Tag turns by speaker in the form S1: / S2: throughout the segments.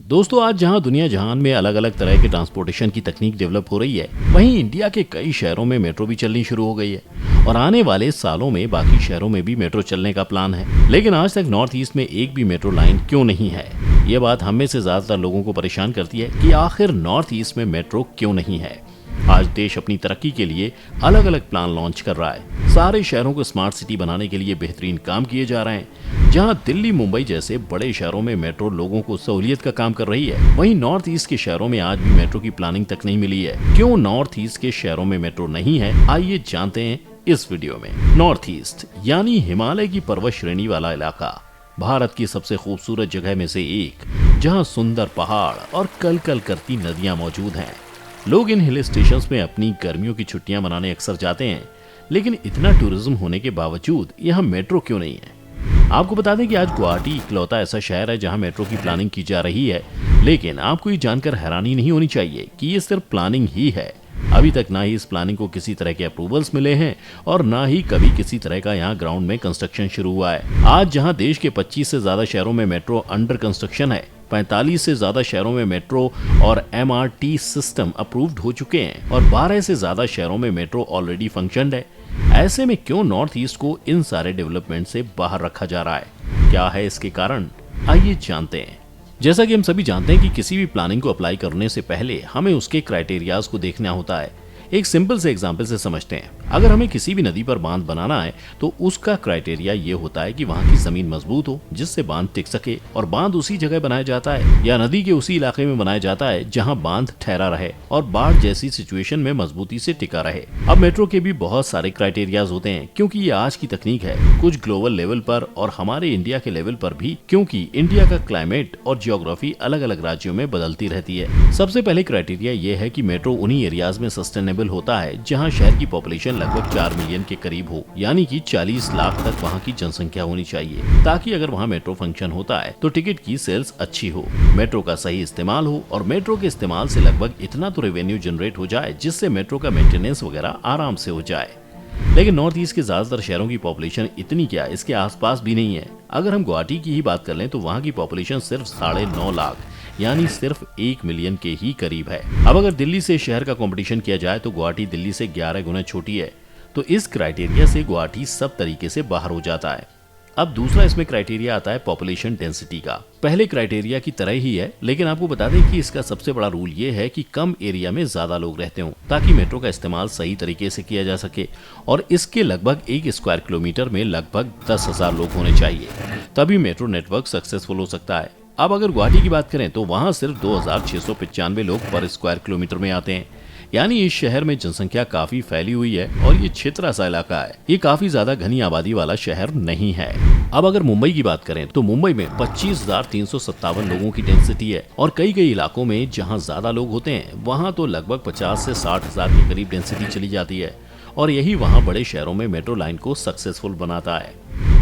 S1: दोस्तों, आज जहां दुनिया जहान में अलग अलग तरह के ट्रांसपोर्टेशन की तकनीक डेवलप हो रही है, वहीं इंडिया के कई शहरों में मेट्रो भी चलनी शुरू हो गई है और आने वाले सालों में बाकी शहरों में भी मेट्रो चलने का प्लान है। लेकिन आज तक नॉर्थ ईस्ट में एक भी मेट्रो लाइन क्यों नहीं है? ये बात हम में से ज्यादातर लोगों को परेशान करती है कि आखिर नॉर्थ ईस्ट में मेट्रो क्यों नहीं है। आज देश अपनी तरक्की के लिए अलग अलग प्लान लॉन्च कर रहा है। सारे शहरों को स्मार्ट सिटी बनाने के लिए बेहतरीन काम किए जा रहे हैं। जहां दिल्ली, मुंबई जैसे बड़े शहरों में मेट्रो लोगों को सहूलियत का काम कर रही है, वहीं नॉर्थ ईस्ट के शहरों में आज भी मेट्रो की प्लानिंग तक नहीं मिली है। क्यों नॉर्थ ईस्ट के शहरों में मेट्रो नहीं है, आइए जानते हैं इस वीडियो में। नॉर्थ ईस्ट यानी हिमालय की पर्वत श्रेणी वाला इलाका, भारत की सबसे खूबसूरत जगह में से एक, जहाँ सुंदर पहाड़ और कल कल करती नदियां मौजूद हैं। लोग इन हिल स्टेशंस में अपनी गर्मियों की छुट्टियां मनाने अक्सर जाते हैं, लेकिन इतना टूरिज्म होने के बावजूद यहाँ मेट्रो क्यों नहीं है? आपको बता दें कि आज गुवाहाटी इकलौता ऐसा शहर है जहाँ मेट्रो की प्लानिंग की जा रही है। लेकिन आपको ये जानकर हैरानी नहीं होनी चाहिए कि ये सिर्फ प्लानिंग ही है। अभी तक ना ही इस प्लानिंग को किसी तरह के अप्रूवल्स मिले हैं और ना ही कभी किसी तरह का यहाँ ग्राउंड में कंस्ट्रक्शन शुरू हुआ है। आज जहाँ देश के 25 से ज्यादा शहरों में मेट्रो अंडर कंस्ट्रक्शन है, 45 से ज्यादा शहरों में मेट्रो और MRT सिस्टम अप्रूव्ड हो चुके हैं और 12 से ज्यादा शहरों में मेट्रो ऑलरेडी फंक्शनड है। ऐसे में क्यों नॉर्थ ईस्ट को इन सारे डेवलपमेंट से बाहर रखा जा रहा है? क्या है इसके कारण? आइए जानते हैं। जैसा कि हम सभी जानते हैं कि किसी भी प्लानिंग को अप्लाई करने से पहले हमें उसके क्राइटेरियाज को देखना होता है। एक सिंपल से एग्जांपल से समझते हैं। अगर हमें किसी भी नदी पर बांध बनाना है तो उसका क्राइटेरिया ये होता है कि वहाँ की जमीन मजबूत हो जिससे बांध टिक सके, और बांध उसी जगह बनाया जाता है या नदी के उसी इलाके में बनाया जाता है जहाँ बांध ठहरा रहे और बाढ़ जैसी सिचुएशन में मजबूती से टिका रहे। अब मेट्रो के भी बहुत सारे क्राइटेरियाज होते हैं, क्योंकि ये आज की तकनीक है, कुछ ग्लोबल लेवल पर और हमारे इंडिया के लेवल पर भी, क्योंकि इंडिया का क्लाइमेट और जियोग्राफी अलग अलग राज्यों में बदलती रहती है। सबसे पहले क्राइटेरिया ये है कि मेट्रो उन्हीं एरियाज में सस्टेनेबल होता है जहां शहर की पॉपुलेशन लगभग 4 मिलियन के करीब हो, यानी कि 40 लाख तक वहां की जनसंख्या होनी चाहिए, ताकि अगर वहां मेट्रो फंक्शन होता है तो टिकट की सेल्स अच्छी हो, मेट्रो का सही इस्तेमाल हो और मेट्रो के इस्तेमाल से लगभग इतना तो रेवेन्यू जनरेट हो जाए जिससे मेट्रो का मेंटेनेंस वगैरह आराम से हो जाए। लेकिन नॉर्थ ईस्ट के ज्यादातर शहरों की पॉपुलेशन इतनी क्या इसके आसपास भी नहीं है। अगर हम गुवाहाटी की ही बात कर लें तो वहाँ की पॉपुलेशन सिर्फ 9.5 लाख यानी सिर्फ 1 मिलियन के ही करीब है। अब अगर दिल्ली से शहर का कंपटीशन किया जाए तो गुवाहाटी दिल्ली से 11 गुना छोटी है, तो इस क्राइटेरिया से गुवाहाटी सब तरीके से बाहर हो जाता है। अब दूसरा इसमें क्राइटेरिया आता है पॉपुलेशन डेंसिटी का। पहले क्राइटेरिया की तरह ही है, लेकिन आपको बता दें कि इसका सबसे बड़ा रूल ये है कि कम एरिया में ज्यादा लोग रहते हों, ताकि मेट्रो का इस्तेमाल सही तरीके से किया जा सके, और इसके लगभग 1 स्क्वायर किलोमीटर में लगभग 10,000 लोग होने चाहिए, तभी मेट्रो नेटवर्क सक्सेसफुल हो सकता है। अब अगर गुवाहाटी की बात करें तो वहाँ सिर्फ 2,695 लोग पर स्क्वायर किलोमीटर में आते हैं, यानी इस शहर में जनसंख्या काफी फैली हुई है और ये छितरा सा इलाका है। ये काफी ज्यादा घनी आबादी वाला शहर नहीं है। अब अगर मुंबई की बात करें तो मुंबई में 25,357 लोगों की डेंसिटी है और कई इलाकों में जहां ज्यादा लोग होते हैं वहां तो लगभग 50 से 60,000 के करीब डेंसिटी चली जाती है, और यही वहां बड़े शहरों में मेट्रो लाइन को सक्सेसफुल बनाता है।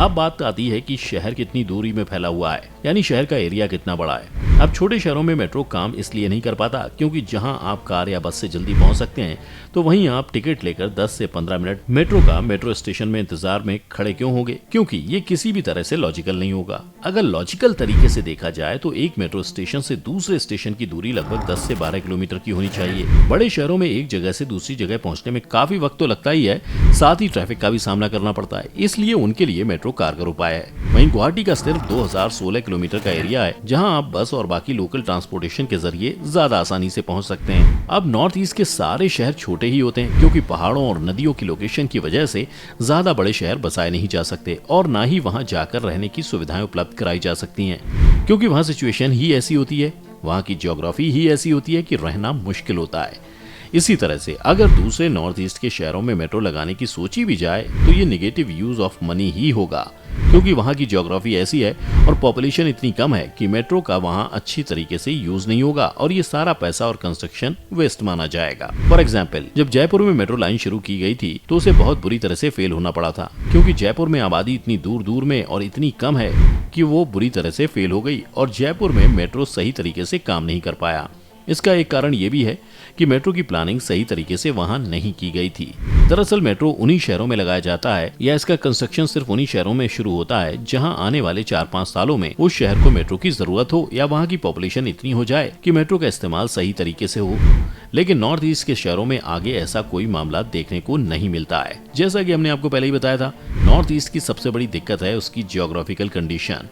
S1: अब बात आती है कि शहर कितनी दूरी में फैला हुआ है, यानी शहर का एरिया कितना बड़ा है। अब छोटे शहरों में मेट्रो काम इसलिए नहीं कर पाता क्योंकि जहां आप कार या बस से जल्दी पहुंच सकते हैं, तो वहीं आप टिकट लेकर 10 से 15 मिनट मेट्रो स्टेशन में इंतजार में खड़े क्यों होंगे? क्योंकि ये किसी भी तरह से लॉजिकल नहीं होगा। अगर लॉजिकल तरीके से देखा जाए तो एक मेट्रो स्टेशन से दूसरे स्टेशन की दूरी लगभग 10 से 12 किलोमीटर की होनी चाहिए। बड़े शहरों में एक जगह से दूसरी जगह पहुंचने में काफी वक्त तो लगता ही है, साथ ही ट्रैफिक का भी सामना करना पड़ता है, इसलिए उनके लिए मेट्रो कारगर उपाय है। वहीं गुवाहाटी का सिर्फ 2016 किलोमीटर का एरिया है जहां आप बस और बाकी लोकल ट्रांसपोर्टेशन के जरिए ज्यादा आसानी से पहुंच सकते हैं। अब नॉर्थ ईस्ट के सारे शहर छोटे ही होते हैं, क्योंकि पहाड़ों और नदियों की लोकेशन की वजह से ज्यादा बड़े शहर बसाए नहीं जा सकते और ना ही वहां जाकर रहने की सुविधाएं उपलब्ध कराई जा सकती हैं, क्योंकि वहां सिचुएशन ही ऐसी होती है, वहां की ज्योग्राफी ही ऐसी होती है कि रहना मुश्किल होता है। इसी तरह से अगर दूसरे नॉर्थ ईस्ट के शहरों में मेट्रो लगाने की सोची भी जाए तो ये नेगेटिव यूज ऑफ मनी ही होगा, क्योंकि वहाँ की ज्योग्राफी ऐसी है और पॉपुलेशन इतनी कम है कि मेट्रो का वहाँ अच्छी तरीके से यूज नहीं होगा और ये सारा पैसा और कंस्ट्रक्शन वेस्ट माना जाएगा। फॉर एग्जाम्पल, जब जयपुर में मेट्रो लाइन शुरू की गई थी तो उसे बहुत बुरी तरह से फेल होना पड़ा था, क्योंकि जयपुर में आबादी इतनी दूर दूर में और इतनी कम है कि वो बुरी तरह से फेल हो गई और जयपुर में मेट्रो सही तरीके से काम नहीं कर पाया। इसका एक कारण ये भी है कि मेट्रो की प्लानिंग सही तरीके से वहां नहीं की गई थी। दरअसल मेट्रो उन्हीं शहरों में लगाया जाता है या इसका कंस्ट्रक्शन सिर्फ उन्हीं शहरों में शुरू होता है जहां आने वाले 4-5 सालों में उस शहर को मेट्रो की जरूरत हो या वहां की पॉपुलेशन इतनी हो जाए कि मेट्रो का इस्तेमाल सही तरीके से हो। लेकिन नॉर्थ ईस्ट के शहरों में आगे ऐसा कोई मामला देखने को नहीं मिलता है। जैसा कि हमने आपको पहले ही बताया था, नॉर्थ ईस्ट की सबसे बड़ी दिक्कत है उसकी जियोग्राफिकल कंडीशन।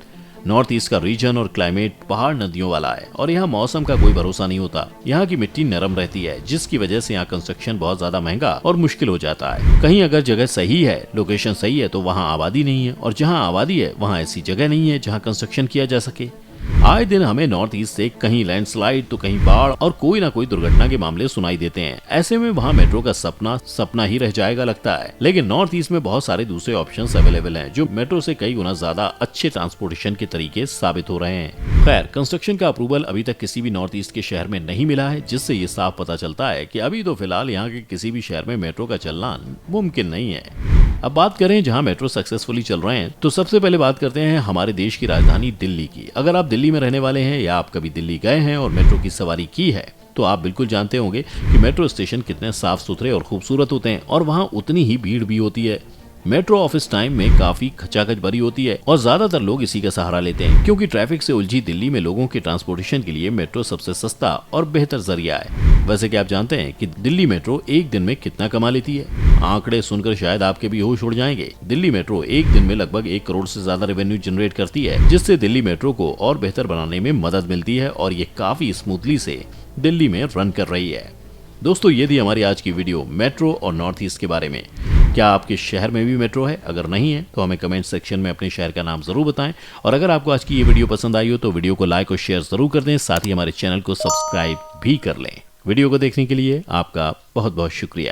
S1: नॉर्थ ईस्ट का रीजन और क्लाइमेट पहाड़ नदियों वाला है और यहाँ मौसम का कोई भरोसा नहीं होता। यहाँ की मिट्टी नरम रहती है जिसकी वजह से यहाँ कंस्ट्रक्शन बहुत ज्यादा महंगा और मुश्किल हो जाता है। कहीं अगर जगह सही है, लोकेशन सही है, तो वहाँ आबादी नहीं है, और जहाँ आबादी है वहाँ ऐसी जगह नहीं है जहाँ कंस्ट्रक्शन किया जा सके। आए दिन हमें नॉर्थ ईस्ट से कहीं लैंडस्लाइड तो कहीं बाढ़ और कोई ना कोई दुर्घटना के मामले सुनाई देते हैं। ऐसे में वहाँ मेट्रो का सपना ही रह जाएगा लगता है। लेकिन नॉर्थ ईस्ट में बहुत सारे दूसरे ऑप्शंस अवेलेबल हैं जो मेट्रो से कई गुना ज्यादा अच्छे ट्रांसपोर्टेशन के तरीके साबित हो रहे हैं। खैर, कंस्ट्रक्शन का अप्रूवल अभी तक किसी भी नॉर्थ ईस्ट के शहर में नहीं मिला है, जिससे ये साफ पता चलता है कि अभी तो फिलहाल यहाँ के किसी भी शहर में मेट्रो का चलना मुमकिन नहीं है। अब बात करें जहां मेट्रो सक्सेसफुली चल रहे हैं, तो सबसे पहले बात करते हैं हमारे देश की राजधानी दिल्ली की। अगर आप दिल्ली में रहने वाले हैं या आप कभी दिल्ली गए हैं और मेट्रो की सवारी की है, तो आप बिल्कुल जानते होंगे कि मेट्रो स्टेशन कितने साफ सुथरे और खूबसूरत होते हैं और वहां उतनी ही भीड़ भी होती है। मेट्रो ऑफिस टाइम में काफी खचाखच भरी होती है और ज्यादातर लोग इसी का सहारा लेते हैं, क्योंकि ट्रैफिक से उलझी दिल्ली में लोगों के ट्रांसपोर्टेशन के लिए मेट्रो सबसे सस्ता और बेहतर जरिया है। वैसे क्या आप जानते हैं कि दिल्ली मेट्रो एक दिन में कितना कमा लेती है? आंकड़े सुनकर शायद आपके भी होश उड़ जाएंगे। दिल्ली मेट्रो एक दिन में लगभग 1 करोड़ से ज्यादा रेवेन्यू जनरेट करती है, जिससे दिल्ली मेट्रो को और बेहतर बनाने में मदद मिलती है और ये काफी स्मूथली से दिल्ली में रन कर रही है। दोस्तों, ये थी हमारी आज की वीडियो मेट्रो और नॉर्थ ईस्ट के बारे में। क्या आपके शहर में भी मेट्रो है? अगर नहीं है तो हमें कमेंट सेक्शन में अपने शहर का नाम जरूर बताएं, और अगर आपको आज की ये वीडियो पसंद आई हो तो वीडियो को लाइक और शेयर जरूर कर दें, साथ ही हमारे चैनल को सब्सक्राइब भी कर लें। वीडियो को देखने के लिए आपका बहुत बहुत शुक्रिया।